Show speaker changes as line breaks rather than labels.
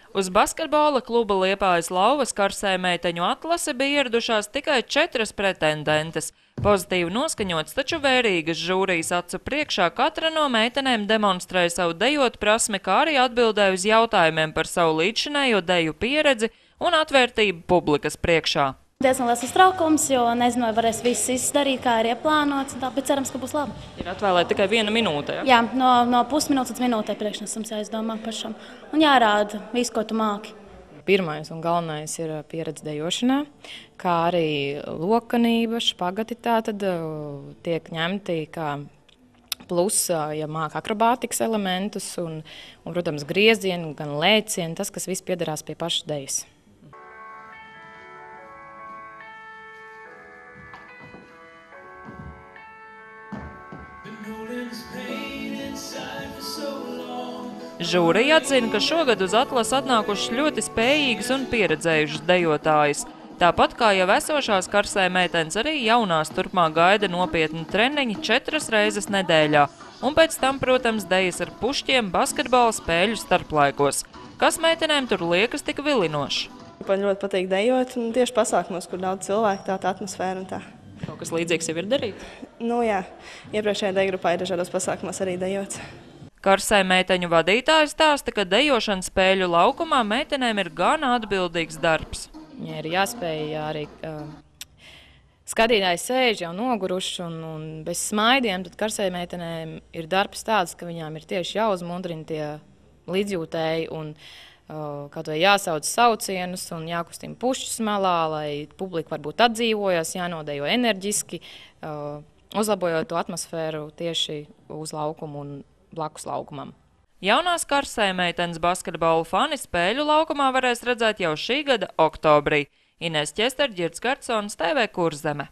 Uz basketbola kluba Liepājas Lauvas karsē meiteņu atlase bija ieradušās tikai 4 pretendentes. Pozitīvi noskaņots, taču vērīgas žūrijas acu priekšā katra no meitenēm demonstrēja savu dejotu prasmi, kā arī atbildēja uz jautājumiem par savu līdzšinējo deju pieredzi un atvērtību publikas priekšā.
Diezgan liels uztraukums, jo nezinu, vai varēs viss izdarīt, kā ir ieplānots, bet cerams, ka būs labi.
Ir atvēlēta tikai 1 minūte, ja?
Jā, no pusminūtes līdz minūtei priekšnesums jāizdomā pašam un jārāda visu, ko tu māki.
Pirmais un galvenais ir pieredze dejošanā, kā arī lokanība, špagati tātad tiek ņemti kā plus, ja māca akrobātikas elementus un, protams, griezieni, gan lēcieni, tas, kas viss piederās pie pašas dejas.
Žūrija atzina, ka šogad uz atlasi atnākušas ļoti spējīgas un pieredzējušas dejotājas. Tāpat kā jau esošās karsē meitenes, arī jaunās turpmāk gaida nopietni treniņi 4 reizes nedēļā. Un pēc tam, protams, dejas ar pušķiem basketbola spēļu starplaikos. Kas meitenēm tur liekas tik vilinoši?
Man ļoti patīk dejot, un tieši pasākumos, kur daudz cilvēku, tā atmosfēra un tā.
Kaut kas līdzīgs jau ir darīts?
Nu jā, iepriekšējā dejgrupā ir dažādos pasākumos arī dejots.
Karsē meiteņu vadītājs stāsta, ka dejošana spēļu laukumā meitenēm ir gan atbildīgs darbs.
Viņai ir jāspēj arī skatītāji sēž jau noguruši un bez smaidiem, tad karsē meitenēm ir darbs tāds, ka viņām ir tieši jāuzmundrina tie līdzjūtēji un kaut vai jāsauc saucienus un jākustina pušķus malā, lai publika varbūt atdzīvojas, jānodejo enerģiski, uzlabojot to atmosfēru tieši uz laukumu un blakus laukumam.
Jaunās karsē meitenes basketbola fani spēļu laukumā varēs redzēt jau šī gada oktobrī. Inese Ķester, Ģirds Gartsons, TV Kurzeme.